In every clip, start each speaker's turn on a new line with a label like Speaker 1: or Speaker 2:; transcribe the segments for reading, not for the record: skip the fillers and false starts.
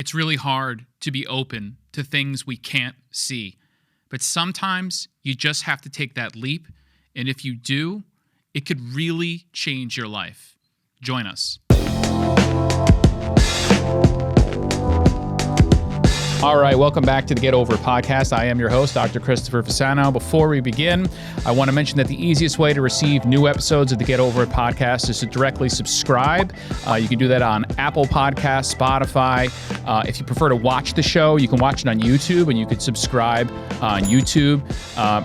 Speaker 1: It's really hard to be open to things we can't see. But sometimes you just have to take that leap. And if you do, it could really change your life. Join us. All right, welcome back to the Get Overit podcast. I am your host, Dr. Christopher Fasano. Before we begin, I want to mention that the easiest way to receive new episodes of the Get Overit podcast is to directly subscribe. You can do that on Apple Podcasts, Spotify. If you prefer to watch the show, you can watch it on YouTube, and you can subscribe on YouTube.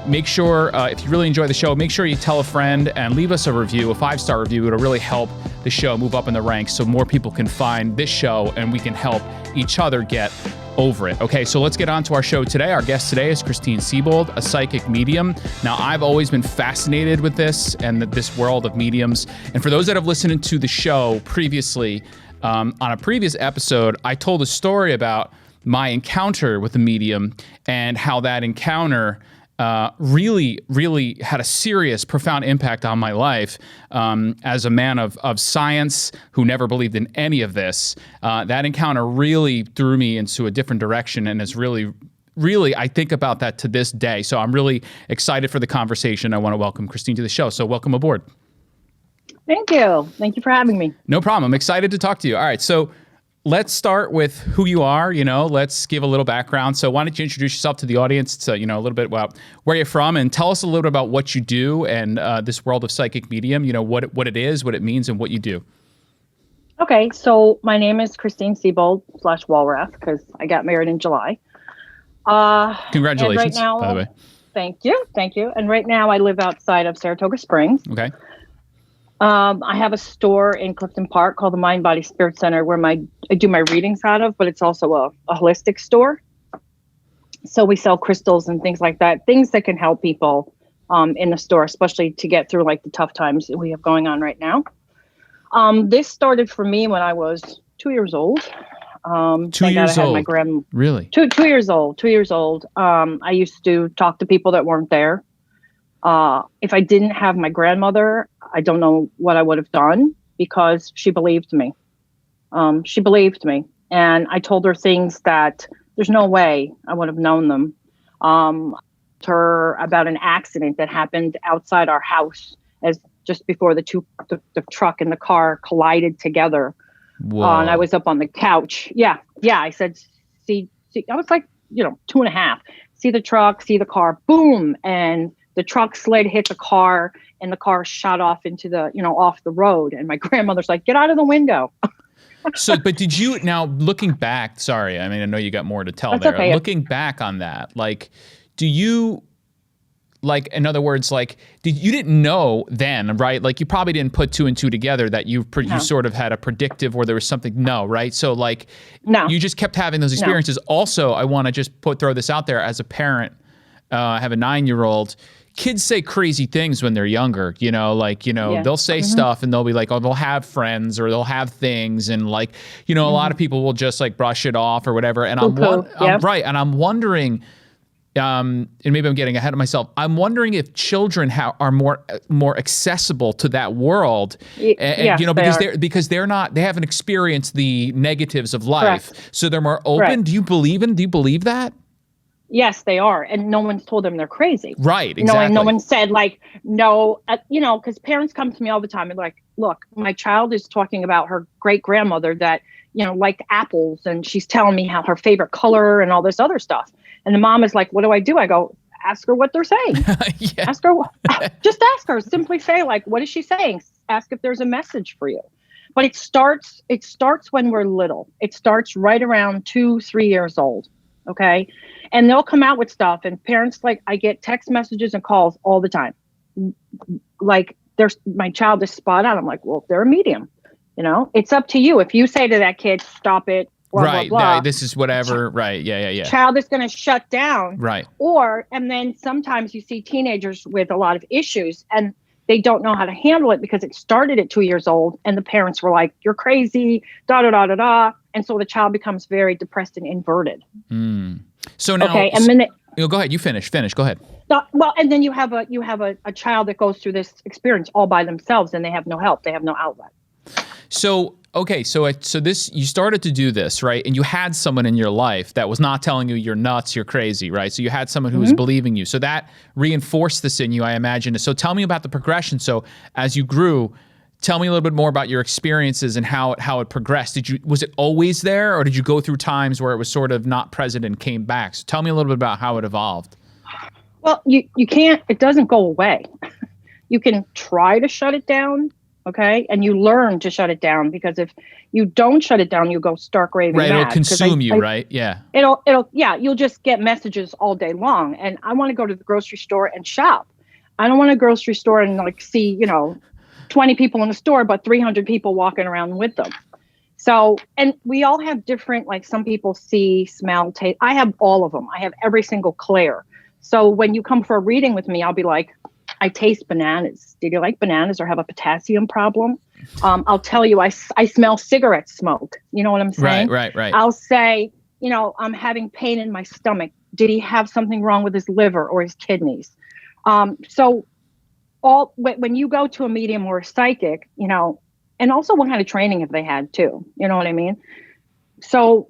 Speaker 1: Make sure, if you really enjoy the show, make sure you tell a friend and leave us a review, a 5-star review. It'll really help the show move up in the ranks so more people can find this show and we can help each other get over it. Okay, so let's get on to our show today. Our guest today is Christine Seebold, a psychic medium. Now, I've always been fascinated with this and this world of mediums. And for those that have listened to the show previously, on a previous episode, I told a story about my encounter with a medium and how that encounter really had a serious, profound impact on my life. As a man of science who never believed in any of this, that encounter really threw me into a different direction and is really, I think about that to this day. So I'm really excited for the conversation. I want to welcome Christine to the show. So welcome aboard.
Speaker 2: Thank you. Thank you for having me.
Speaker 1: No problem. I'm excited to talk to you. All right. So let's start with who you are. Let's give a little background. So why don't you introduce yourself to the audience, to, a little bit about where you're from, and tell us a little bit about what you do and this world of psychic medium, what it is, what it means, and what you do.
Speaker 2: Okay. So my name is Christine Seebold / Walrath, because I got married in July.
Speaker 1: Congratulations,
Speaker 2: right now,
Speaker 1: by the way.
Speaker 2: Thank you. And right now I live outside of Saratoga Springs.
Speaker 1: Okay.
Speaker 2: I have a store in Clifton Park called the Mind Body Spirit Center where I do my readings out of, but it's also a holistic store. So we sell crystals and things like that, things that can help people in the store, especially to get through like the tough times that we have going on right now. This started for me when I was 2 years old.
Speaker 1: 2 years old? Really?
Speaker 2: 2 years old. 2 years old. I used to talk to people that weren't there. If I didn't have my grandmother, I don't know what I would have done, because she believed me. And I told her things that there's no way I would have known them. Her about an accident that happened outside our house as just before the truck and the car collided together. And I was up on the couch. Yeah. I said, see, I was like, 2.5. See the truck, see the car, boom. And the truck slid, hit the car, and the car shot off into off the road. And my grandmother's like, get out of the window.
Speaker 1: So, but did you, now looking back, sorry, I mean, I know you got more to tell
Speaker 2: That's
Speaker 1: there.
Speaker 2: okay.
Speaker 1: Looking back on that, do you, in other words, you didn't know then, right? You probably didn't put 2 and 2 together that you sort of had a predictive where there was something, no, right? So
Speaker 2: no,
Speaker 1: you just kept having those experiences. No. Also, I want to just throw this out there as a parent. I have a 9-year-old. Kids say crazy things when they're younger, they'll say stuff and they'll be like, oh, they'll have friends or they'll have things. And a lot of people will just brush it off or whatever. And I'm right. And I'm wondering, and maybe I'm getting ahead of myself. I'm wondering if children are more accessible to that world, because they haven't experienced the negatives of life. Correct. So they're more open. Right. Do you believe that?
Speaker 2: Yes, they are. And no one's told them they're crazy.
Speaker 1: Right, exactly.
Speaker 2: No one said no, because parents come to me all the time and look, my child is talking about her great grandmother that, liked apples. And she's telling me how her favorite color and all this other stuff. And the mom is like, what do? I go, ask her what they're saying. Ask her, just ask her, simply say what is she saying? Ask if there's a message for you. But it starts when we're little. It starts right around 2-3 years old. Okay. And they'll come out with stuff, and parents, I get text messages and calls all the time. My child is spot on. I'm like, well, they're a medium, it's up to you. If you say to that kid, stop it, blah,
Speaker 1: right.
Speaker 2: blah, blah.
Speaker 1: This is whatever. Right. Yeah.
Speaker 2: Child is going to shut down.
Speaker 1: Right.
Speaker 2: And then sometimes you see teenagers with a lot of issues and they don't know how to handle it because it started at 2 years old and the parents were like, you're crazy, da, da, da, da, da. And so the child becomes very depressed and inverted.
Speaker 1: So now,
Speaker 2: okay, and then
Speaker 1: go ahead. You finish. Go ahead.
Speaker 2: And then you have a child that goes through this experience all by themselves and they have no help. They have no outlet.
Speaker 1: So, okay, so this, you started to do this, right? And you had someone in your life that was not telling you you're nuts, you're crazy, right? So you had someone who was believing you. So that reinforced this in you, I imagine. So tell me about the progression. So as you grew, tell me a little bit more about your experiences and how it progressed. Was it always there, or did you go through times where it was sort of not present and came back? So tell me a little bit about how it evolved.
Speaker 2: Well, you can't, it doesn't go away. You can try to shut it down, okay? And you learn to shut it down, because if you don't shut it down, you go stark raving mad.
Speaker 1: It'll consume you, right? Yeah.
Speaker 2: You'll just get messages all day long. And I want to go to the grocery store and shop. I don't want to grocery store and like see, 20 people in the store, but 300 people walking around with them. So, and we all have different, like some people see, smell, taste. I have all of them. I have every single clair. So when you come for a reading with me, I'll be like, I taste bananas. Did you like bananas or have a potassium problem? I'll tell you, I smell cigarette smoke. You know what I'm saying?
Speaker 1: Right.
Speaker 2: I'll say, I'm having pain in my stomach. Did he have something wrong with his liver or his kidneys? So when you go to a medium or a psychic, and also what kind of training have they had too? You know what I mean? So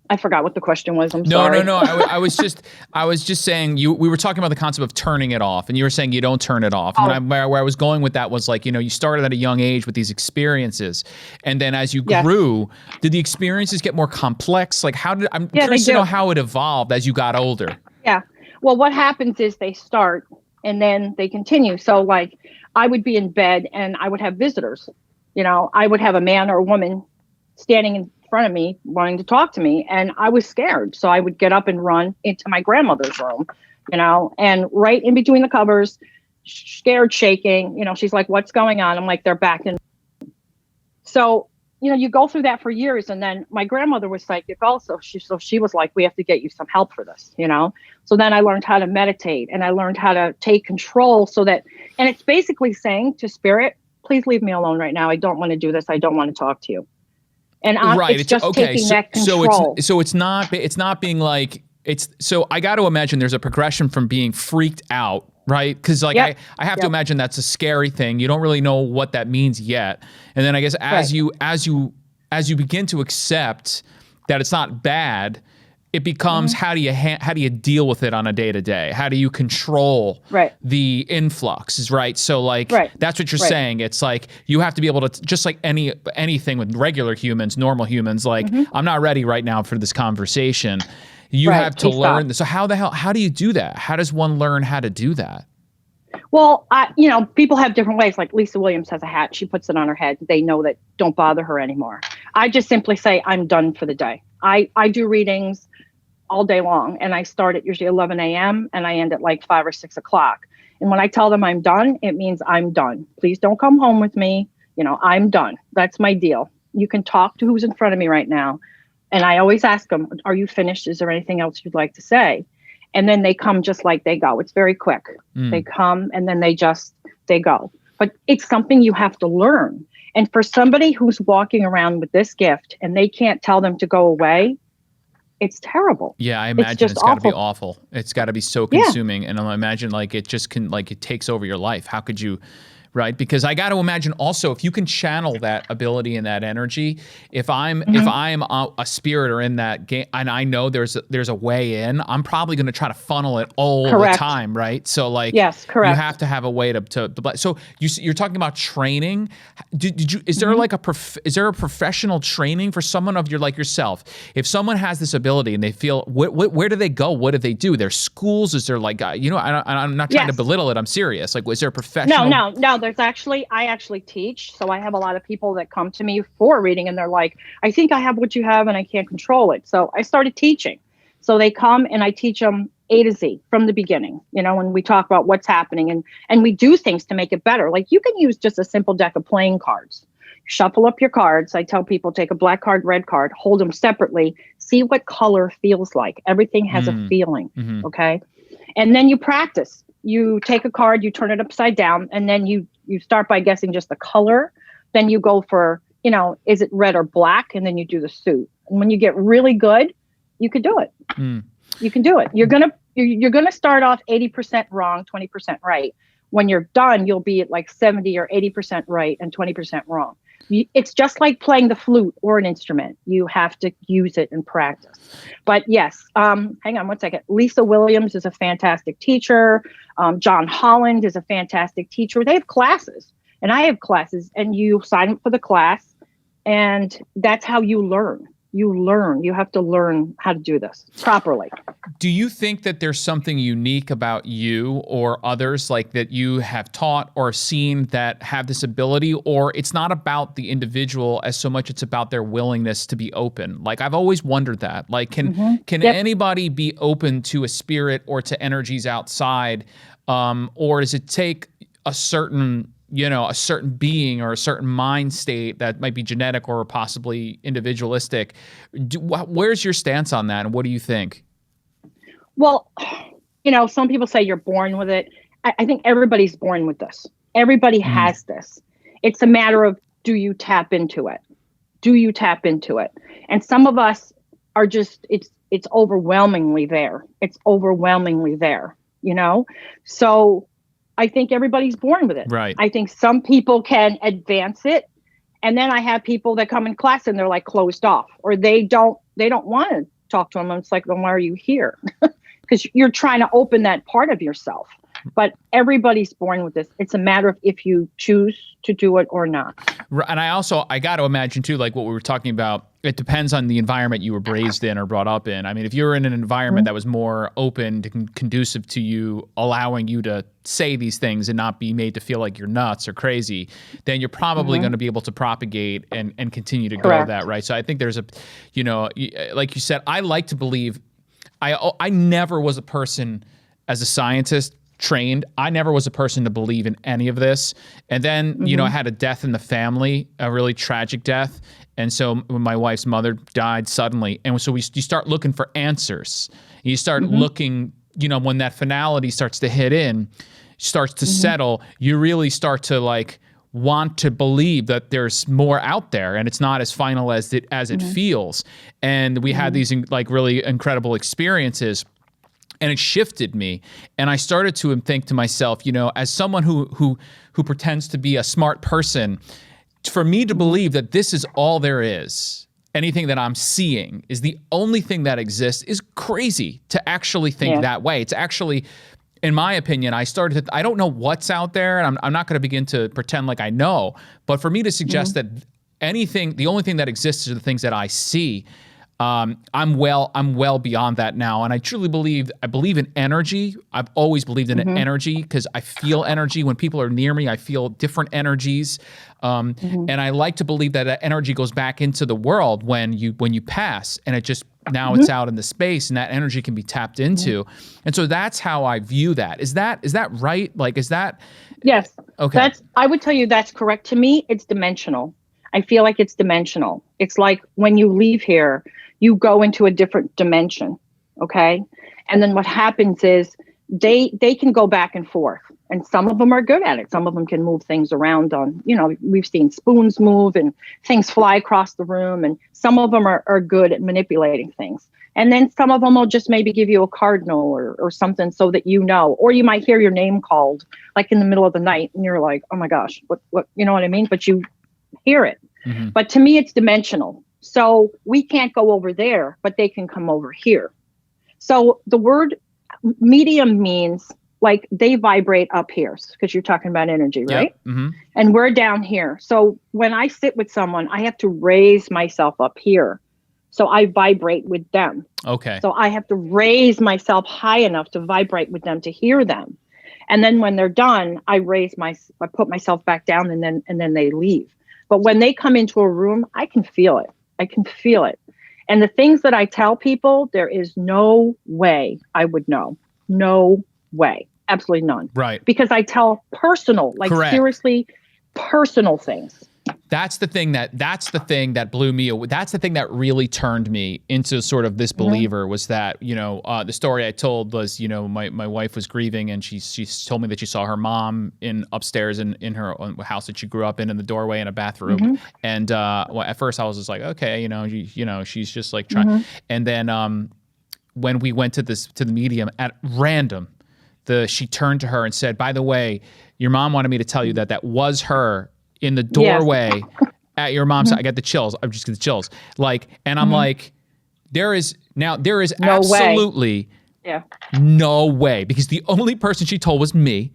Speaker 2: I forgot what the question was. I'm sorry.
Speaker 1: No. I was just saying we were talking about the concept of turning it off, and you were saying you don't turn it off. And where I was going with that was like, you started at a young age with these experiences, and then as you grew, did the experiences get more complex? Like I'm curious to know how it evolved as you got older.
Speaker 2: Yeah. Well, what happens is they start and then they continue. So like I would be in bed and I would have visitors. I would have a man or a woman standing in front of me wanting to talk to me, and I was scared. So I would get up and run into my grandmother's room, and right in between the covers, scared, shaking, she's like, what's going on? I'm like, they're back in. So, you go through that for years. And then my grandmother was psychic also. She was like, we have to get you some help for this, So then I learned how to meditate, and I learned how to take control and it's basically saying to spirit, please leave me alone right now. I don't want to do this. I don't want to talk to you. And it's just taking that control.
Speaker 1: So it's not being like, so I got to imagine there's a progression from being freaked out, right? Because like I have to imagine that's a scary thing. You don't really know what that means yet. And then I guess as you begin to accept that it's not bad, it becomes how do you deal with it on a day-to-day? How do you control the influxes, right? So like that's what you're saying. It's like you have to be able to, just like anything with regular humans, normal humans, like I'm not ready right now for this conversation. You have to learn this. So how do you do that? How does one learn how to do that?
Speaker 2: Well, people have different ways. Like Lisa Williams has a hat. She puts it on her head. They know that don't bother her anymore. I just simply say, I'm done for the day. I do readings all day long, and I start at usually 11 a.m. and I end at like 5 or 6 o'clock. And when I tell them I'm done, it means I'm done. Please don't come home with me. I'm done. That's my deal. You can talk to who's in front of me right now. And I always ask them, are you finished? Is there anything else you'd like to say? And then they come just like they go. It's very quick. They come and then they go. But it's something you have to learn. And for somebody who's walking around with this gift and they can't tell them to go away, it's terrible.
Speaker 1: Yeah, I imagine it's got to be awful. It's got to be so consuming. And I imagine like it just it takes over your life. How could you, right? Because I got to imagine also if you can channel that ability and that energy, if I'm a spirit or in that game and I know there's a way in, I'm probably going to try to funnel it all the time, right? So like,
Speaker 2: yes, correct.
Speaker 1: You have to have a way to so you're talking about training. Is there like is there a professional training for someone of yourself? If someone has this ability and they feel, where do they go? What do they do? There's schools? Is there like, I'm not trying to belittle it. I'm serious. Like, was there a professional?
Speaker 2: No. I actually teach. So I have a lot of people that come to me for reading and they're like, I think I have what you have and I can't control it. So I started teaching. So they come and I teach them A to Z from the beginning, when we talk about what's happening and we do things to make it better. Like you can use just a simple deck of playing cards, shuffle up your cards. I tell people take a black card, red card, hold them separately, see what color feels like. Everything has a feeling. Okay. And then you practice. You take a card, you turn it upside down, and then you start by guessing just the color. Then you go for, is it red or black? And then you do the suit. And when you get really good, you could do it. You can do it. You're gonna start off 80% wrong, 20% right. When you're done, you'll be at like 70 or 80% right and 20% wrong. It's just like playing the flute or an instrument. You have to use it and practice. But yes, hang on one second. Lisa Williams is a fantastic teacher. John Holland is a fantastic teacher. They have classes, and I have classes, and you sign up for the class, and that's how you learn. You have to learn how to do this properly.
Speaker 1: Do you think that there's something unique about you or others like that you have taught or seen that have this ability, or it's not about the individual as so much it's about their willingness to be open? Like, I've always wondered that. Like, can anybody be open to a spirit or to energies outside, or does it take a certain being or a certain mind state that might be genetic or possibly individualistic? Where's your stance on that, and what do you think?
Speaker 2: Well, some people say you're born with it. I think everybody's born with this. Everybody has this. It's a matter of, do you tap into it? Do you tap into it? And some of us are just, it's overwhelmingly there. It's overwhelmingly there, So I think everybody's born with it.
Speaker 1: Right.
Speaker 2: I think some people can advance it. And then I have people that come in class and they're like closed off, or they don't want to talk to them. And it's like, then why are you here? Because you're trying to open that part of yourself. But everybody's born with this. It's a matter of if you choose to do it or not.
Speaker 1: And I got to imagine too, like what we were talking about, it depends on the environment you were raised in or brought up in. I mean, if you were in an environment that was more open, conducive to you, allowing you to say these things and not be made to feel like you're nuts or crazy, then you're probably going to be able to propagate and continue to grow that, right? So I think there's like you said, I like to believe, I never was a person as a scientist trained. I never was a person to believe in any of this. And then, I had a death in the family, a really tragic death. And so when my wife's mother died suddenly, and so you start looking for answers. You start looking, when that finality starts to hit in, starts to settle, you really start to like want to believe that there's more out there and it's not as final as it feels. And we had these like really incredible experiences. And it shifted me, and I started to think to myself, as someone who pretends to be a smart person, for me to believe that this is all there is, anything that I'm seeing is the only thing that exists, is crazy to actually think that way. It's actually, in my opinion, I don't know what's out there, and I'm not going to begin to pretend like I know, but for me to suggest that the only thing that exists are the things that I see. I'm well beyond that now. And I truly believe in energy. I've always believed in energy because I feel energy. When people are near me, I feel different energies. And I like to believe that energy goes back into the world when you pass, and it just, now it's out in the space, and that energy can be tapped into. And so that's how I view that. Is that right? Like, is that?
Speaker 2: Yes.
Speaker 1: Okay.
Speaker 2: I would tell you that's correct. To me, it's dimensional. I feel like it's dimensional. It's like when you leave here, you go into a different dimension, okay? And then what happens is they can go back and forth, and some of them are good at it. Some of them can move things around we've seen spoons move and things fly across the room, and some of them are good at manipulating things. And then some of them will just maybe give you a cardinal or something so that or you might hear your name called like in the middle of the night, and you're like, oh my gosh, what, you know what I mean? But you hear it. But to me, it's dimensional. So we can't go over there, but they can come over here. So the word medium means like they vibrate up here, because you're talking about energy, right?
Speaker 1: Yep.
Speaker 2: And we're down here. So when I sit with someone, I have to raise myself up here. So I vibrate with them.
Speaker 1: Okay.
Speaker 2: So I have to raise myself high enough to vibrate with them to hear them. And then when they're done, I put myself back down, and then they leave. But when they come into a room, I can feel it. And the things that I tell people, there is no way I would know. No way. Absolutely none.
Speaker 1: Right.
Speaker 2: Because I tell personal, like
Speaker 1: Correct.
Speaker 2: Seriously personal things.
Speaker 1: That's the thing that blew me away. That's the thing that really turned me into sort of this believer, was that, the story I told was, my wife was grieving, and she told me that she saw her mom upstairs in her house that she grew up in the doorway in a bathroom. And at first I was just like, okay, she's just like trying. And then when we went to the medium at random, she turned to her and said, by the way, your mom wanted me to tell you that was her in the doorway at your mom's, I got the chills. I'm just getting the chills. Like, and I'm like, there is
Speaker 2: No
Speaker 1: absolutely no way, because the only person she told was me.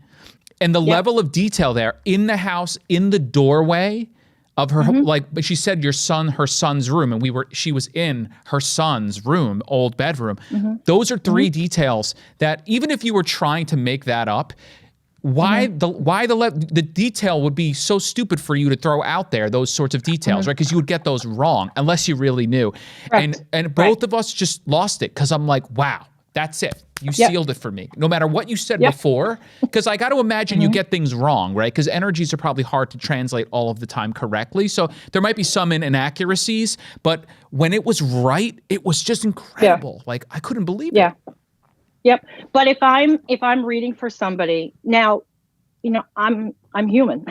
Speaker 1: And the level of detail there in the house, in the doorway of her, but she said her son's room, and she was in her son's room, old bedroom. Those are three details that even if you were trying to make that up, why the detail would be so stupid for you to throw out there, those sorts of details, right? Because you would get those wrong unless you really knew. And both of us just lost it, because I'm like, wow, that's it. You sealed it for me. No matter what you said before, because I got to imagine you get things wrong, right? Because energies are probably hard to translate all of the time correctly. So there might be some inaccuracies, but when it was right, it was just incredible. Like, I couldn't believe it.
Speaker 2: Yep. But if I'm reading for somebody now, I'm human.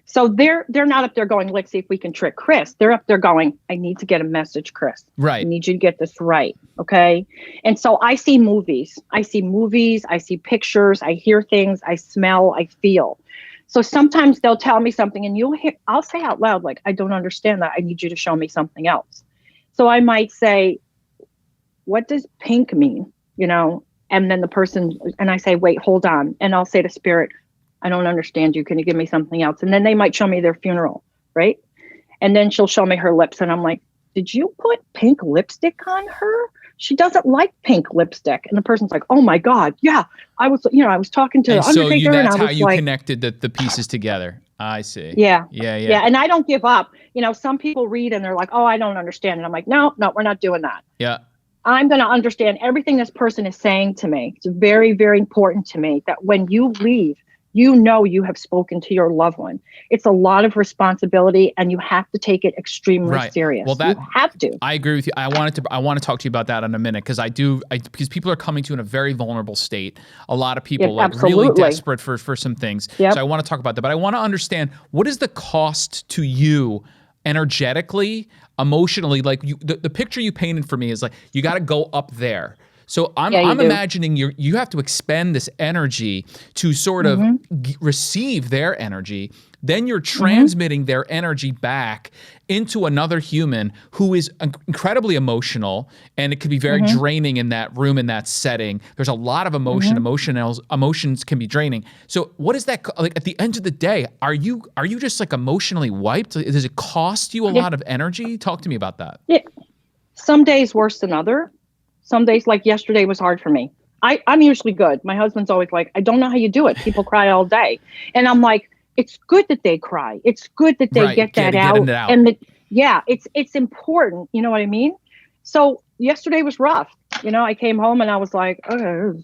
Speaker 2: So they're not up there going, let's see if we can trick Chris. They're up there going, I need to get a message, Chris.
Speaker 1: Right.
Speaker 2: I need you to get this right. Okay. And so I see movies. I see pictures. I hear things. I smell. I feel. So sometimes they'll tell me something and I'll say out loud, like, I don't understand that. I need you to show me something else. So I might say, what does pink mean? And then the person, and I say, wait, hold on. And I'll say to spirit, I don't understand you. Can you give me something else? And then they might show me their funeral, right? And then she'll show me her lips. And I'm like, did you put pink lipstick on her? She doesn't like pink lipstick. And the person's like, oh my God. Yeah. I was talking to the Undertaker.
Speaker 1: So that's
Speaker 2: and
Speaker 1: how
Speaker 2: I was
Speaker 1: you
Speaker 2: like,
Speaker 1: connected the pieces together. I see.
Speaker 2: Yeah.
Speaker 1: Yeah.
Speaker 2: And I don't give up. Some people read and they're like, oh, I don't understand. And I'm like, no, we're not doing that.
Speaker 1: Yeah.
Speaker 2: I'm going to understand everything this person is saying to me. It's very, very important to me that when you leave, you have spoken to your loved one. It's a lot of responsibility, and you have to take it extremely serious.
Speaker 1: Well,
Speaker 2: you have to.
Speaker 1: I agree with you. I want to talk to you about that in a minute, because because people are coming to in a very vulnerable state. A lot of people really desperate for some things.
Speaker 2: Yep.
Speaker 1: So I want to talk about that, but I want to understand, what is the cost to you energetically, emotionally? Like, the picture you painted for me is like, you got to go up there. So I'm imagining you have to expend this energy to sort of receive their energy. Then you're transmitting their energy back into another human who is incredibly emotional, and it could be very draining in that room, in that setting. There's a lot of emotion. Emotions can be draining. So what is that like at the end of the day? Are you just like emotionally wiped? Does it cost you a lot of energy? Talk to me about that.
Speaker 2: Yeah. Some days worse than other. Some days, like yesterday, was hard for me. I'm usually good. My husband's always like, I don't know how you do it. People cry all day. And I'm like, it's good that they cry. It's good that they get that out. And it's important. You know what I mean? So yesterday was rough. I came home and I was like, and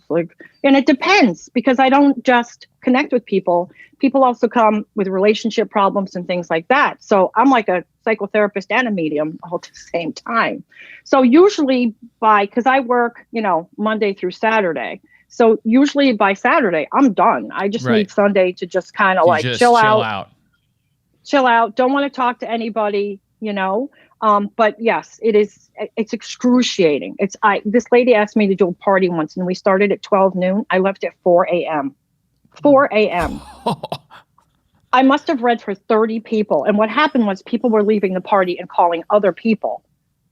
Speaker 2: it depends, because I don't just connect with people. People also come with relationship problems and things like that. So I'm like a psychotherapist and a medium all at the same time. So usually because I work, Monday through Saturday. So usually by Saturday, I'm done. I just need Sunday to just kind of like chill out. Don't want to talk to anybody, but yes, it's excruciating. This lady asked me to do a party once, and we started at 12 noon. I left at 4 a.m. 4 a.m. I must have read for 30 people. And what happened was people were leaving the party and calling other people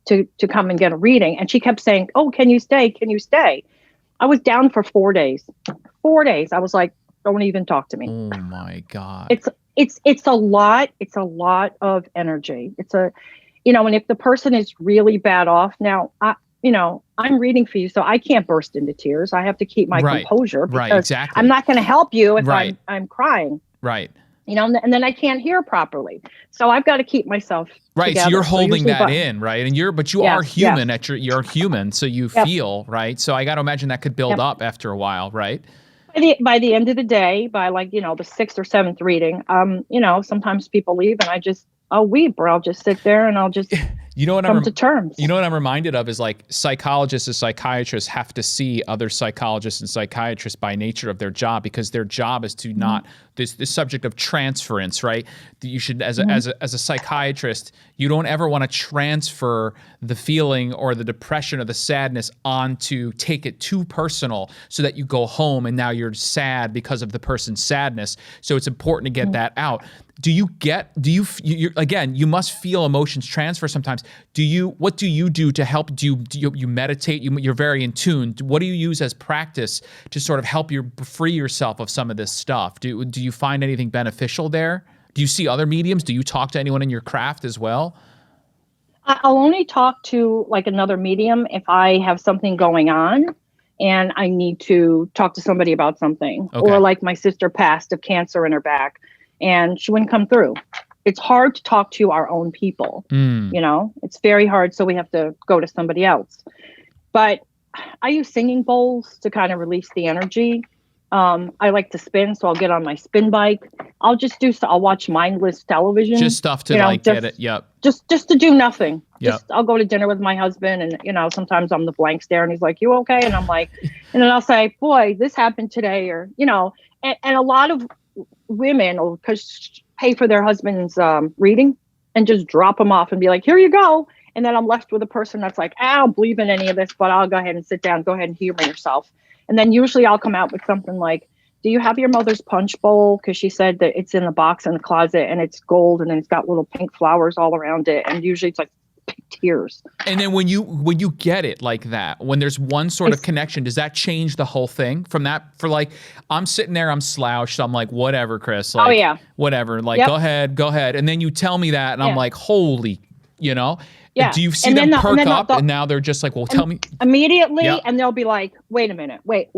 Speaker 2: to come and get a reading. And she kept saying, oh, can you stay? Can you stay? I was down for 4 days. 4 days. I was like, don't even talk to me.
Speaker 1: Oh my God.
Speaker 2: It's a lot. It's a lot of energy. And if the person is really bad off now, I'm reading for you, so I can't burst into tears. I have to keep my composure, because I'm not going to help you if I'm crying.
Speaker 1: Right.
Speaker 2: And then I can't hear properly. So I've got to keep myself together.
Speaker 1: So you're holding that in, right? And you are human you're human, so you feel, right? So I got to imagine that could build up after a while, right?
Speaker 2: By the end of the day, by the sixth or seventh reading, sometimes people leave and I'll weep, or I'll just sit there and I'll just come to terms.
Speaker 1: You know what I'm reminded of is, like, psychologists and psychiatrists have to see other psychologists and psychiatrists by nature of their job, because their job is to not this subject of transference, right? That you should, as a psychiatrist, you don't ever want to transfer the feeling or the depression or the sadness onto, take it too personal, so that you go home and now you're sad because of the person's sadness. So it's important to get that out. Again, you must feel emotions transfer sometimes. What do you do to help? Do you meditate? You're very in tune. What do you use as practice to sort of help you free yourself of some of this stuff? Do you find anything beneficial there? Do you see other mediums? Do you talk to anyone in your craft as well?
Speaker 2: I'll only talk to like another medium if I have something going on and I need to talk to somebody about something. Okay. Or like my sister passed of cancer in her back and she wouldn't come through. It's hard to talk to our own people. You know, it's very hard. So we have to go to somebody else. But I use singing bowls to kind of release the energy. I like to spin, so I'll get on my spin bike. I'll watch mindless television.
Speaker 1: Just stuff to get it. Yep.
Speaker 2: Just to do nothing.
Speaker 1: Yep.
Speaker 2: I'll go to dinner with my husband and, sometimes I'm the blank stare and he's like, you okay? And I'm like, and then I'll say, boy, this happened today. Or, and a lot of women will pay for their husband's reading and just drop them off and be like, here you go. And then I'm left with a person that's like, I don't believe in any of this, but I'll go ahead and sit down. Go ahead and humor yourself. And then usually I'll come out with something like, do you have your mother's punch bowl? Because she said that it's in the box in the closet and it's gold and then it's got little pink flowers all around it. And usually it's like tears.
Speaker 1: And then when you get it like that, when there's one sort of connection, does that change the whole thing from that? For like, I'm sitting there, I'm slouched. I'm like, whatever, Chris. Like,
Speaker 2: oh yeah.
Speaker 1: Whatever. Like, Go ahead. And then you tell me that and I'm like, holy,
Speaker 2: Yeah.
Speaker 1: Do you see them perk up and now they're just like, well, tell me.
Speaker 2: Immediately, and they'll be like, wait a minute, wait.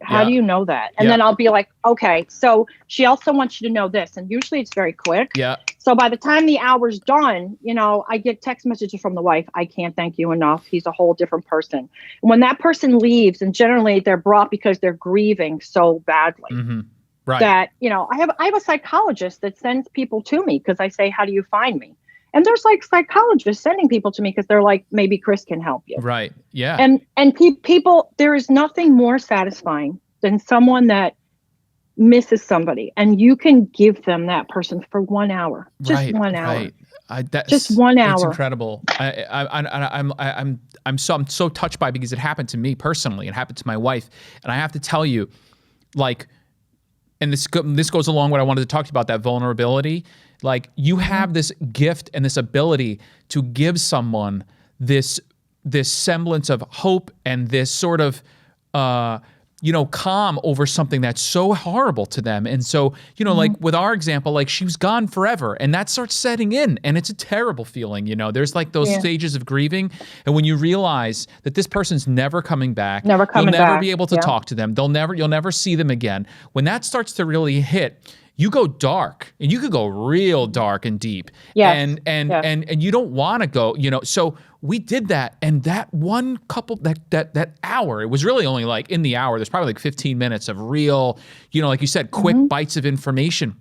Speaker 2: How do you know that? And then I'll be like, okay, so she also wants you to know this. And usually it's very quick.
Speaker 1: Yeah.
Speaker 2: So by the time the hour's done, I get text messages from the wife. I can't thank you enough. He's a whole different person. And when that person leaves, and generally they're brought because they're grieving so badly.
Speaker 1: Mm-hmm. Right.
Speaker 2: That, I have a psychologist that sends people to me because I say, how do you find me? And there's like psychologists sending people to me because they're like, maybe Chris can help you.
Speaker 1: Right. Yeah.
Speaker 2: And people, there is nothing more satisfying than someone that misses somebody and you can give them that person for 1 hour, just 1 hour.
Speaker 1: Right.
Speaker 2: Just 1 hour.
Speaker 1: It's incredible. I'm so touched by it because it happened to me personally. It happened to my wife, and I have to tell you, like, and this goes along what I wanted to talk to you about, that vulnerability. Like, you have this gift and this ability to give someone this semblance of hope and this sort of calm over something that's so horrible to them. And so, like with our example, like she was gone forever and that starts setting in and it's a terrible feeling. There's like those stages of grieving. And when you realize that this person's never coming back, you'll never be able to talk to them. You'll never see them again. When that starts to really hit, you go dark, and you could go real dark and deep.
Speaker 2: Yes.
Speaker 1: And you don't want to go, so we did that. And that one couple, that hour, it was really only like in the hour, there's probably like 15 minutes of real, like you said, quick bites of information.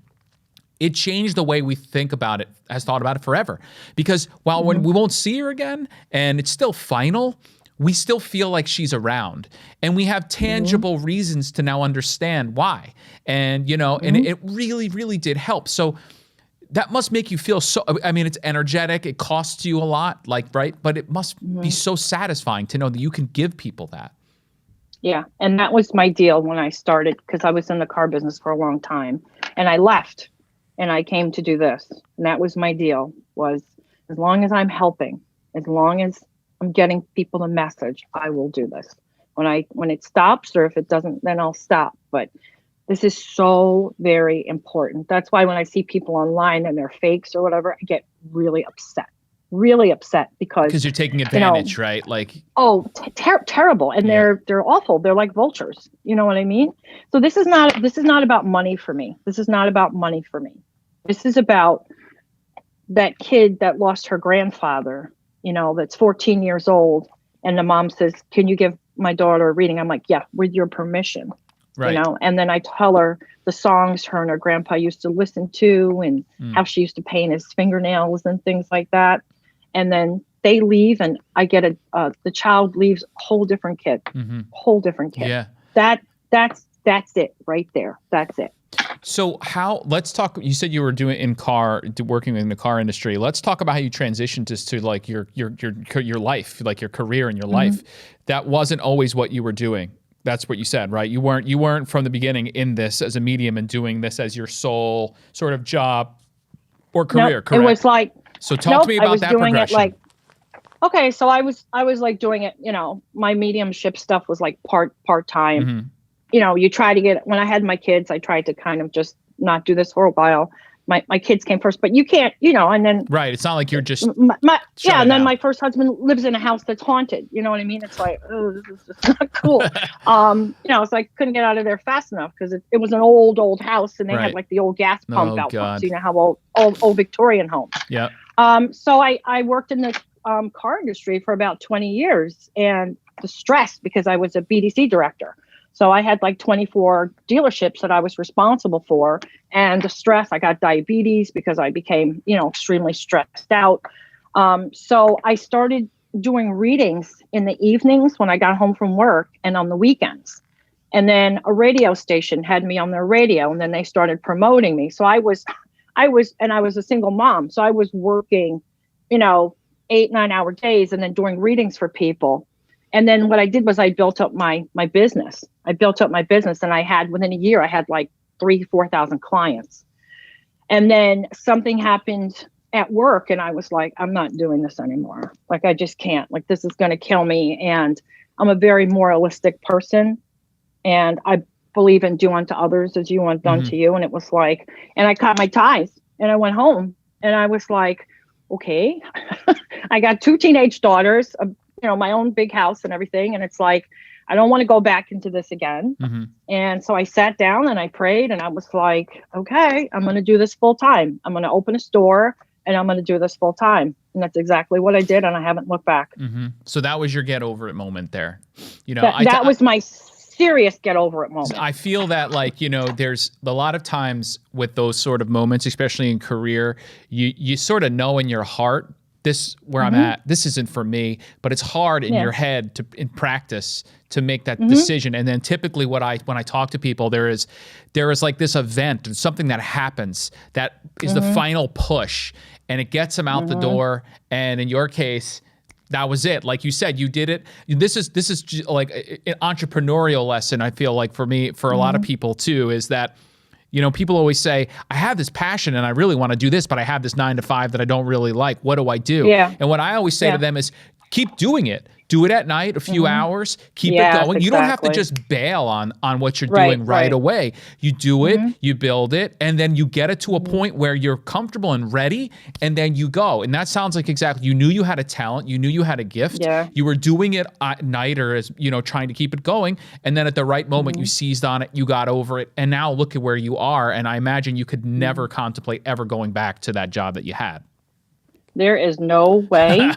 Speaker 1: It changed the way we think about it, has thought about it forever. Because while when we won't see her again and it's still final, we still feel like she's around and we have tangible reasons to now understand why. And, and it really, really did help. So that must make you feel it's energetic. It costs you a lot, right? But it must be so satisfying to know that you can give people that.
Speaker 2: Yeah. And that was my deal when I started, because I was in the car business for a long time and I left and I came to do this. And that was my deal, was as long as I'm helping, as long as I'm getting people the message, I will do this. When it stops, or if it doesn't, then I'll stop. But this is so very important. That's why when I see people online and they're fakes or whatever, I get really upset because
Speaker 1: you're taking advantage, right? Like,
Speaker 2: terrible. And they're awful. They're like vultures. You know what I mean? So this is not about money for me. This is not about money for me. This is about that kid that lost her grandfather, that's 14 years old. And the mom says, can you give my daughter a reading? I'm like, yeah, with your permission,
Speaker 1: right.
Speaker 2: And then I tell her the songs her and her grandpa used to listen to and how she used to paint his fingernails and things like that. And then they leave and I get the child leaves a whole different kid, whole different kid.
Speaker 1: Yeah.
Speaker 2: That's it right there. That's it.
Speaker 1: So let's talk, you said you were working in the car industry. Let's talk about how you transitioned to like your life, like your career and your life. That wasn't always what you were doing. That's what you said, right? You weren't from the beginning in this as a medium and doing this as your sole sort of job or career,
Speaker 2: nope,
Speaker 1: correct?
Speaker 2: It was like,
Speaker 1: so talk to me about that progression.
Speaker 2: It like, okay, so I was like doing it, my mediumship stuff was like part-time. You try to get, when I had my kids, I tried to kind of just not do this for a while. My kids came first, but you can't, and then.
Speaker 1: Right. It's not like you're just.
Speaker 2: And then my first husband lives in a house that's haunted. You know what I mean? It's like, oh, this is just not cool. So I couldn't get out of there fast enough because it was an old house and they had like the old gas pump out front. So you know how old Victorian home.
Speaker 1: Yeah.
Speaker 2: So I worked in the car industry for about 20 years and the stress because I was a BDC director. So I had like 24 dealerships that I was responsible for, and the stress, I got diabetes because I became, extremely stressed out. So I started doing readings in the evenings when I got home from work and on the weekends. And then a radio station had me on their radio, and then they started promoting me. So I was a single mom. So I was working, 8-9 hour days and then doing readings for people. And then what I did was I built up my business. And I had, within a year, I had like 4,000 clients. And then something happened at work and I was like, I'm not doing this anymore. Like, I just can't, like, this is going to kill me. And I'm a very moralistic person. And I believe in do unto others as you want done to you. And it was like, and I cut my ties and I went home and I was like, okay, I got 2 teenage daughters, my own big house and everything. And it's like, I don't want to go back into this again. And so I sat down and I prayed and I was like, okay, I'm going to do this full time. I'm going to open a store and I'm going to do this full time. And that's exactly what I did. And I haven't looked back.
Speaker 1: So that was your get over it moment there.
Speaker 2: That was my serious get over it moment.
Speaker 1: I feel that there's a lot of times with those sort of moments, especially in career, you sort of know in your heart, where I'm at, this isn't for me, but it's hard in your head in practice to make that decision. And then typically when I talk to people, there is like this event and something that happens that is the final push and it gets them out the door. And in your case, that was it. Like you said, you did it. This is like an entrepreneurial lesson. I feel like for me, for a lot of people too, is that people always say, I have this passion and I really want to do this, but I have this 9-to-5 that I don't really like. What do I do? Yeah. And what I always say to them is keep doing it. Do it at night, a few hours, keep it going. You don't have to just bail on what you're doing right away. You do it, you build it, and then you get it to a point where you're comfortable and ready, and then you go. And that sounds like exactly, you knew you had a talent, you knew you had a gift, you were doing it at night or as, trying to keep it going, and then at the right moment you seized on it, you got over it, and now look at where you are, and I imagine you could never contemplate ever going back to that job that you had.
Speaker 2: There is no way.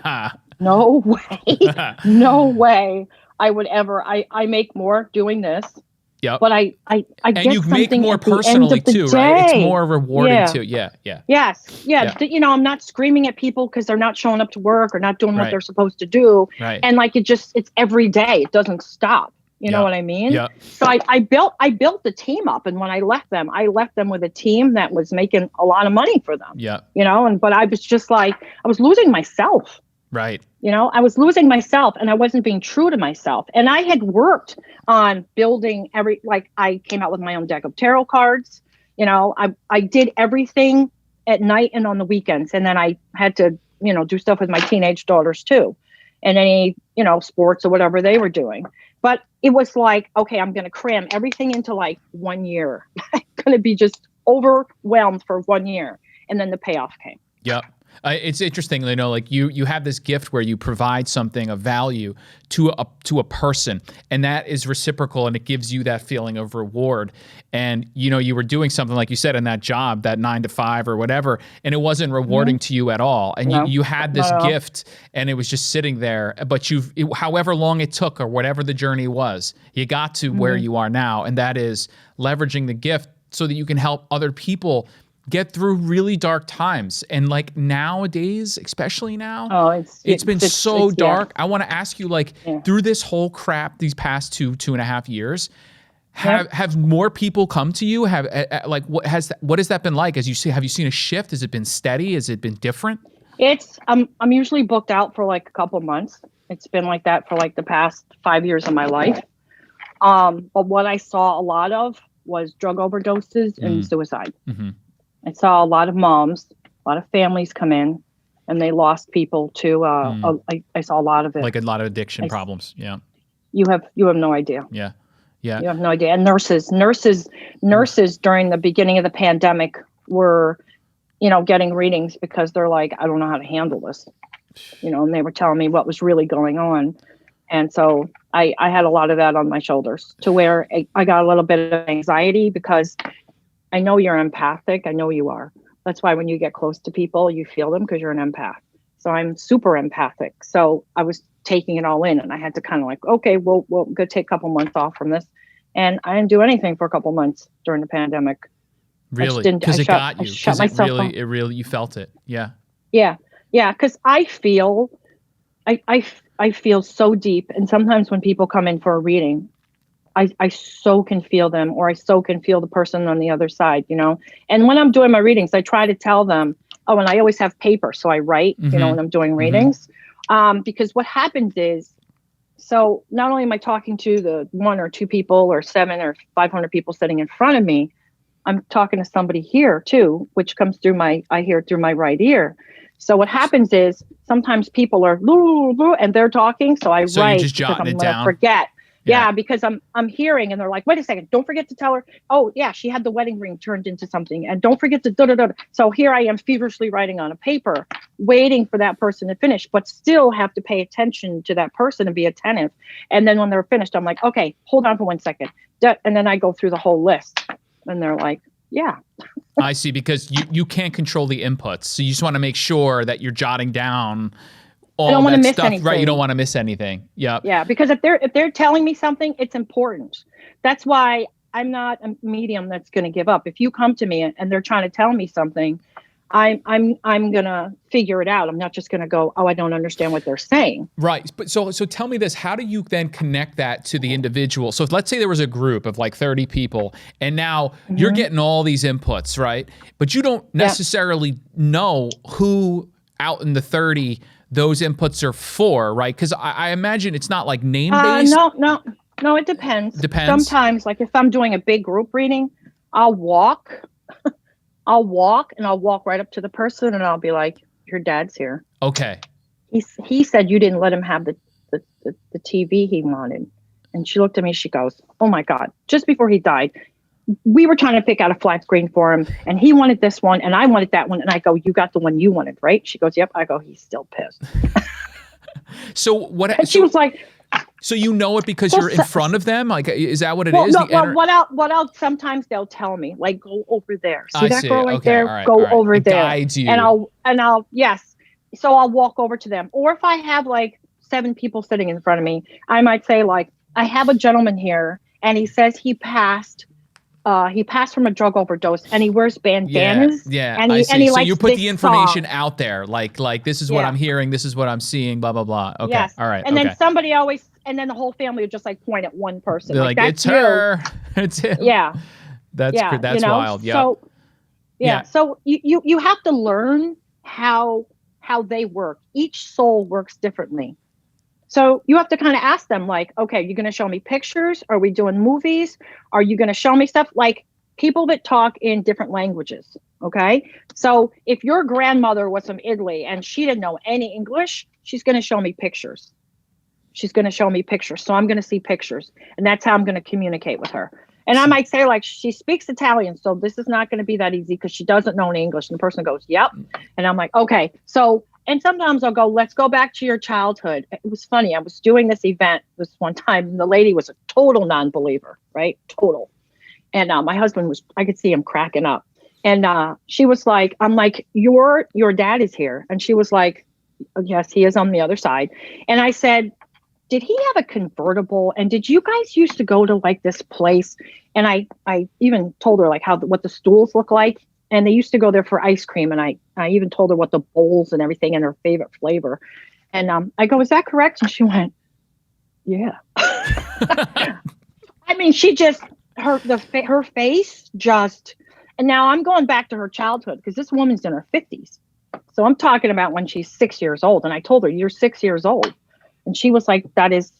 Speaker 2: No way I would ever. I make more doing this.
Speaker 1: Yep.
Speaker 2: But I
Speaker 1: and
Speaker 2: get
Speaker 1: you make
Speaker 2: something
Speaker 1: more
Speaker 2: at the
Speaker 1: personally
Speaker 2: end of the
Speaker 1: too,
Speaker 2: day.
Speaker 1: right? It's more rewarding too.
Speaker 2: Yes. I'm not screaming at people because they're not showing up to work or not doing what they're supposed to do.
Speaker 1: Right.
Speaker 2: And like it's every day. It doesn't stop. You know what I mean?
Speaker 1: Yeah.
Speaker 2: So I built the team up, and when I left them with a team that was making a lot of money for them.
Speaker 1: Yeah.
Speaker 2: But I was just like, I was losing myself.
Speaker 1: Right.
Speaker 2: I was losing myself and I wasn't being true to myself. And I had worked on building I came out with my own deck of tarot cards. I did everything at night and on the weekends. And then I had to, do stuff with my teenage daughters too. And any, sports or whatever they were doing. But it was like, okay, I'm going to cram everything into like 1 year. I'm going to be just overwhelmed for 1 year. And then the payoff came.
Speaker 1: Yep. It's interesting, like you have this gift where you provide something of value to a person, and that is reciprocal, and it gives you that feeling of reward. And you were doing something like you said in that job, that 9-to-5 or whatever, and it wasn't rewarding to you at all. And you had this gift, and it was just sitting there. But however long it took or whatever the journey was, you got to where you are now, and that is leveraging the gift so that you can help other people get through really dark times. And like nowadays, especially now, it's been so dark. I want to ask you, through this whole crap these past 2.5 years, Have more people come to you? Like what has that been like? As you see, have you seen a shift? Has it been steady? Has it been different?
Speaker 2: It's I'm usually booked out for like a couple of months. It's been like that for like the past 5 years of my life. But what I saw a lot of was drug overdoses and suicide. Mm-hmm. I saw a lot of moms, a lot of families come in, and they lost people to. I saw a lot of it,
Speaker 1: like a lot of addiction problems. Yeah,
Speaker 2: you have no idea.
Speaker 1: Yeah. Yeah.
Speaker 2: You have no idea. And nurses during the beginning of the pandemic were, getting readings because they're like, I don't know how to handle this, and they were telling me what was really going on. And so I had a lot of that on my shoulders to where I got a little bit of anxiety because I know you're empathic. I know you are. That's why when you get close to people, you feel them because you're an empath. So I'm super empathic. So I was taking it all in, and I had to kind of like, okay, well, I'm going to take a couple months off from this. And I didn't do anything for a couple months during the pandemic.
Speaker 1: Really? Because it got you. Because it really, you felt it. Yeah.
Speaker 2: Yeah. Yeah. Because I feel so deep. And sometimes when people come in for a reading, I so can feel them, or I so can feel the person on the other side, And when I'm doing my readings, I try to tell them, and I always have paper. So I write, when I'm doing readings. Because what happens is, so not only am I talking to the 1 or 2 people or 7 or 500 people sitting in front of me, I'm talking to somebody here too, which comes through I hear it through my right ear. So what happens is sometimes people are, and they're talking. So I write because I'm going to forget. Yeah, because I'm hearing, and they're like, wait a second, don't forget to tell her, oh yeah, she had the wedding ring turned into something, and don't forget to da-da-da. So here I am feverishly writing on a paper, waiting for that person to finish, but still have to pay attention to that person and be attentive. And then when they're finished, I'm like, okay, hold on for 1 second. And then I go through the whole list, and they're like, yeah.
Speaker 1: I see, because you can't control the inputs. So you just want to make sure that you're jotting down all
Speaker 2: I don't want to miss
Speaker 1: stuff,
Speaker 2: anything.
Speaker 1: Right? You don't want to miss anything. Yeah.
Speaker 2: Yeah, because if they're telling me something, it's important. That's why I'm not a medium that's going to give up. If you come to me and they're trying to tell me something, I'm going to figure it out. I'm not just going to go, oh, I don't understand what they're saying.
Speaker 1: Right. But so tell me this, how do you then connect that to the individual? So if, let's say there was a group of like 30 people, and now you're getting all these inputs, right? But you don't necessarily know who out in the 30 those inputs are for, right? Because I imagine it's not like name-based.
Speaker 2: No, it depends.
Speaker 1: Depends.
Speaker 2: Sometimes, like if I'm doing a big group reading, I'll walk and I'll walk right up to the person, and I'll be like, your dad's here.
Speaker 1: Okay.
Speaker 2: He said you didn't let him have the TV he wanted. And she looked at me, she goes, oh my God, just before he died, we were trying to pick out a flat screen for him, and he wanted this one and I wanted that one. And I go, you got the one you wanted, right? She goes, yep. I go, he's still pissed.
Speaker 1: So what?
Speaker 2: And she was like,
Speaker 1: so you know it because you're in front of them? Like, is that what it is?
Speaker 2: No, what else? Sometimes they'll tell me, like, go over there. See that girl right there?
Speaker 1: Right,
Speaker 2: go over
Speaker 1: it
Speaker 2: there.
Speaker 1: Guides you.
Speaker 2: And I'll yes. So I'll walk over to them. Or if I have like 7 people sitting in front of me, I might say like, I have a gentleman here, and he says he passed from a drug overdose, and he wears bandanas.
Speaker 1: Yeah.
Speaker 2: And he
Speaker 1: so
Speaker 2: likes
Speaker 1: you put the information
Speaker 2: song.
Speaker 1: out there, like this is what I'm hearing, this is what I'm seeing, blah blah blah. Okay,
Speaker 2: yes.
Speaker 1: All right.
Speaker 2: And then then the whole family would just like point at one person.
Speaker 1: They're like it's her, it's him.
Speaker 2: Yeah.
Speaker 1: That's wild. Yeah.
Speaker 2: So So you have to learn how they work. Each soul works differently. So you have to kind of ask them like, okay, you're going to show me pictures? Are we doing movies? Are you going to show me stuff? Like people that talk in different languages. Okay. So if your grandmother was from Italy and she didn't know any English, she's going to show me pictures. So I'm going to see pictures, and that's how I'm going to communicate with her. And I might say like, she speaks Italian, so this is not going to be that easy because she doesn't know any English. And the person goes, yep. And I'm like, okay. So, and sometimes I'll go, let's go back to your childhood. It was funny. I was doing this event this one time, and the lady was a total non-believer, right? Total. And my husband I could see him cracking up. And she was like, I'm like, your dad is here. And she was like, yes, he is on the other side. And I said, did he have a convertible? And did you guys used to go to like this place? And I even told her like what the stools look like. And they used to go there for ice cream. And I even told her what the bowls and everything and her favorite flavor. And I go, is that correct? And she went, yeah. I mean, she just her face just, and now I'm going back to her childhood because this woman's in her 50s. So I'm talking about when she's 6 years old. And I told her, you're 6 years old. And she was like, that is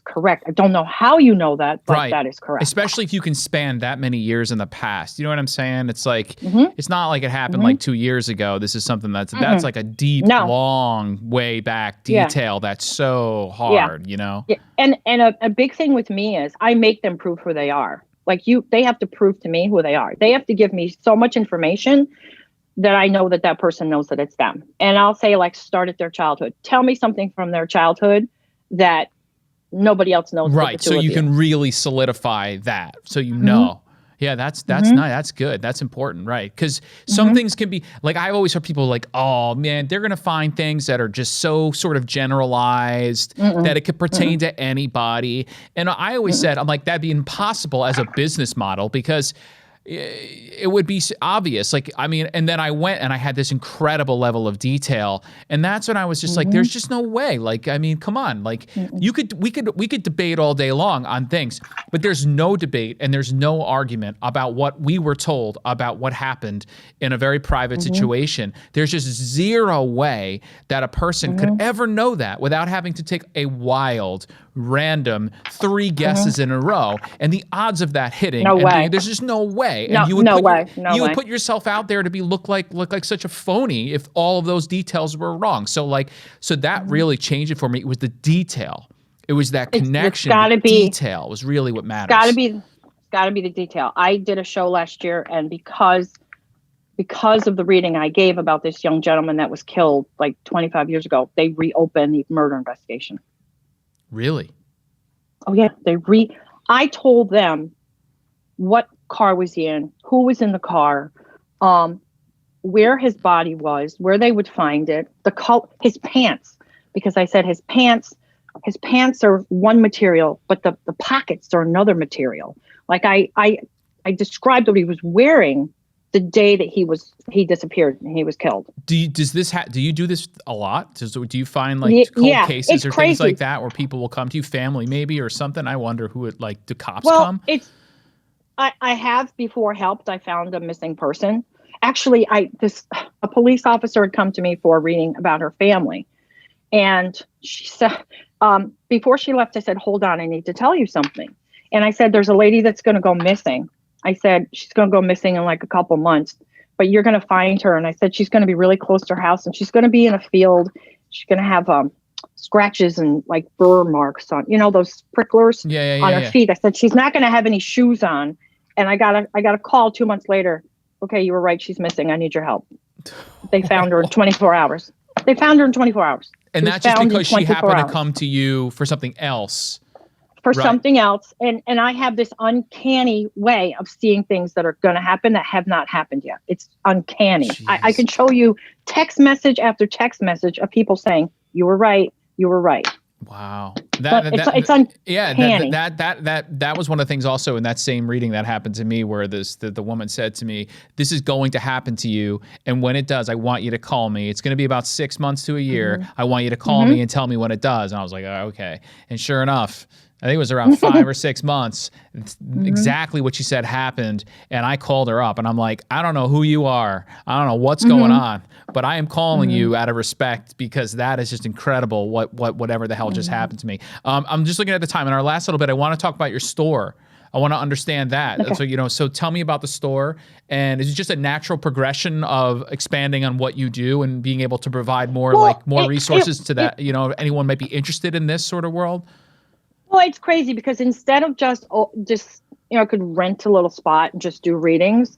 Speaker 2: correct. I don't know how you know that, but
Speaker 1: Right.
Speaker 2: that is correct.
Speaker 1: Especially if you can span that many years in the past. You know what I'm saying? It's like,
Speaker 2: Mm-hmm.
Speaker 1: it's not like it happened like 2 years ago. This is something that's like a deep, long way back detail that's so hard, you know?
Speaker 2: Yeah. And a big thing with me is I make them prove who they are. Like they have to prove to me who they are. They have to give me so much information that I know that person knows that it's them. And I'll say, like, start at their childhood. Tell me something from their childhood that nobody else knows.
Speaker 1: Right. So you can really solidify that. So you know. Yeah, that's nice. That's good. That's important, right? Because some things can be, like, I've always heard people like, oh man, they're going to find things that are just so sort of generalized that it could pertain to anybody. And I always said, I'm like, that'd be impossible as a business model because it would be obvious. Like, I mean, and then I went and I had this incredible level of detail. And that's when I was just like, there's just no way. Like, I mean, come on. Like we could debate all day long on things, but there's no debate and there's no argument about what we were told about what happened in a very private situation. There's just zero way that a person could ever know that without having to take a wild, random 3 guesses in a row, and the odds of that hitting, there's just no way. And you would put yourself out there to look like such a phony if all of those details were wrong. So that really changed it for me. It was the detail. It was that connection. Detail was really what matters.
Speaker 2: It's gotta be the detail. I did a show last year, and because of the reading I gave about this young gentleman that was killed like 25 years ago, they reopened the murder investigation.
Speaker 1: Really?
Speaker 2: Oh yeah, I told them what car was he in, who was in the car, where his body was, where they would find it, the color, his pants, because I said his pants are one material, but the pockets are another material. Like I described what he was wearing the day that he disappeared and he was killed.
Speaker 1: Do you do this a lot? Do you find like cold cases or things like that where people will come to you, family maybe or something? I wonder who it, like, do cops come?
Speaker 2: I have before helped. I found a missing person. Actually, a police officer had come to me for a reading about her family. And she said, before she left, I said, hold on, I need to tell you something. And I said, there's a lady that's going to go missing. I said, she's going to go missing in like a couple months, but you're going to find her. And I said, she's going to be really close to her house and she's going to be in a field. She's going to have scratches and like burr marks on, those pricklers on her feet. I said, she's not going to have any shoes on. And I got a call 2 months later. Okay, you were right. She's missing. I need your help. They found her in 24 hours. And
Speaker 1: that's just because she happened to come to you for something else.
Speaker 2: Something else. And I have this uncanny way of seeing things that are going to happen that have not happened yet. It's uncanny. I can show you text message after text message of people saying, you were right.
Speaker 1: Wow.
Speaker 2: It's uncanny.
Speaker 1: That was one of the things also in that same reading that happened to me where the woman said to me, this is going to happen to you. And when it does, I want you to call me. It's going to be about 6 months to a year. I want you to call me and tell me when it does. And I was like, oh, okay. And sure enough, I think it was around 5 or 6 months. Exactly what she said happened. And I called her up and I'm like, I don't know who you are. I don't know what's going on, but I am calling you out of respect because that is just incredible. Whatever the hell just happened to me. I'm just looking at the time in our last little bit. I want to talk about your store. I want to understand that. Okay. So tell me about the store, and is it just a natural progression of expanding on what you do and being able to provide more resources to that, anyone might be interested in this sort of world?
Speaker 2: Well, it's crazy because instead of just I could rent a little spot and just do readings.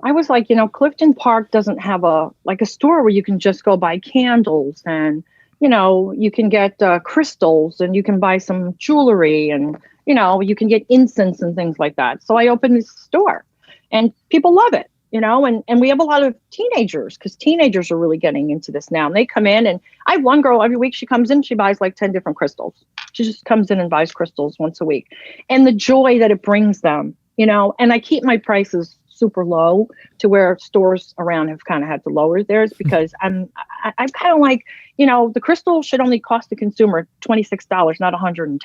Speaker 2: I was like, Clifton Park doesn't have a store where you can just go buy candles and, you can get crystals and you can buy some jewelry and, you can get incense and things like that. So I opened this store and people love it, and we have a lot of teenagers because teenagers are really getting into this now. And they come in and I have one girl every week. She comes in, she buys like 10 different crystals. She just comes in and buys crystals once a week. And the joy that it brings them, and I keep my prices super low to where stores around have kind of had to lower theirs because I'm kind of like, the crystal should only cost the consumer $26, not $110.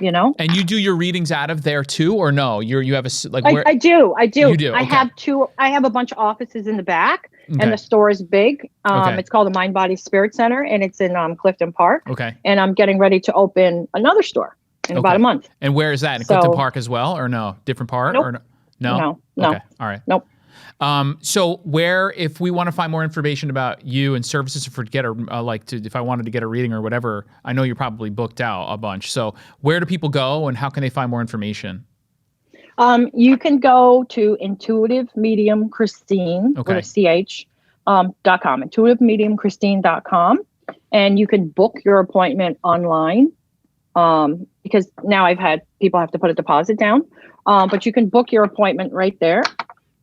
Speaker 2: you know?
Speaker 1: And you do your readings out of there too, or no? You have
Speaker 2: I do.
Speaker 1: You do.
Speaker 2: I
Speaker 1: Okay.
Speaker 2: have a bunch of offices in the back,
Speaker 1: Okay.
Speaker 2: and the store is big.
Speaker 1: Okay.
Speaker 2: It's called the Mind Body Spirit Center, and it's in Clifton Park.
Speaker 1: Okay.
Speaker 2: And I'm getting ready to open another store in about a month.
Speaker 1: And where is that? In Clifton Park as well, or no? Different part?
Speaker 2: Nope.
Speaker 1: Or no?
Speaker 2: No.
Speaker 1: Okay. All right.
Speaker 2: Nope.
Speaker 1: So where, if we want to find more information about you and services for if I wanted to get a reading or whatever, I know you're probably booked out a bunch. So where do people go and how can they find more information?
Speaker 2: You can go to Intuitive Medium Christine with a CH .com, intuitivemediumchristine.com, and you can book your appointment online. Because now I've had people have to put a deposit down, but you can book your appointment right there.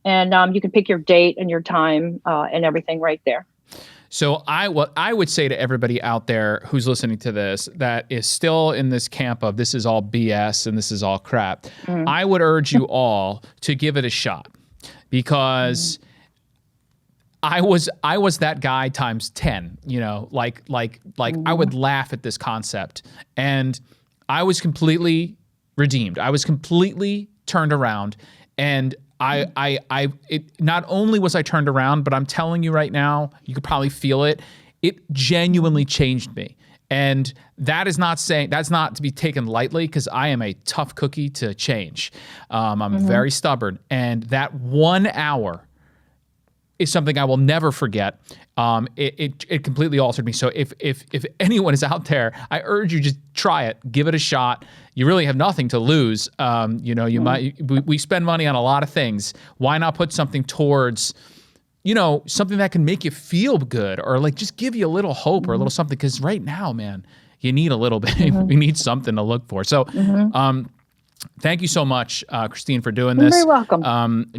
Speaker 2: And you can pick your date and your time and everything right there.
Speaker 1: So I would say to everybody out there who's listening to this that is still in this camp of this is all BS and this is all crap, I would urge you all to give it a shot, because I was that guy times 10. You know, like I would laugh at this concept, and I was completely redeemed. I was completely turned around, and not only was I turned around, but I'm telling you right now, you could probably feel it. It genuinely changed me. And that's not to be taken lightly, because I am a tough cookie to change. I'm very stubborn. And that 1 hour is something I will never forget. It completely altered me. So if anyone is out there, I urge you, just try it, give it a shot. You really have nothing to lose. We spend money on a lot of things. Why not put something towards, something that can make you feel good, or like just give you a little hope or a little something? Because right now, man, you need a little bit. We need something to look for. So, thank you so much, Christine, for doing this.
Speaker 2: You're very welcome.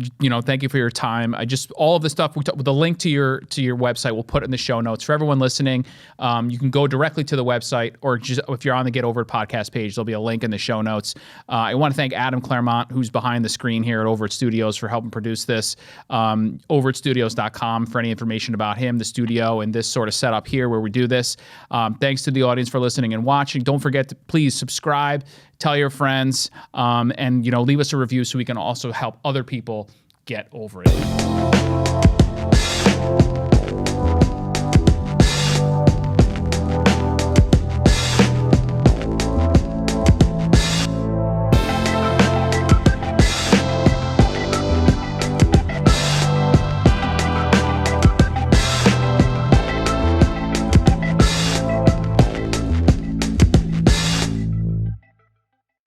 Speaker 1: Thank you for your time. All of the stuff the link to your website, we'll put it in the show notes for everyone listening. You can go directly to the website, or just if you're on the Get Over It podcast page, there'll be a link in the show notes. I want to thank Adam Claremont, who's behind the screen here at Overit Studios, for helping produce this. Overitstudios.com for any information about him, the studio, and this sort of setup here where we do this. Thanks to the audience for listening and watching. Don't forget to please subscribe, tell your friends, and leave us a review so we can also help other people get over it.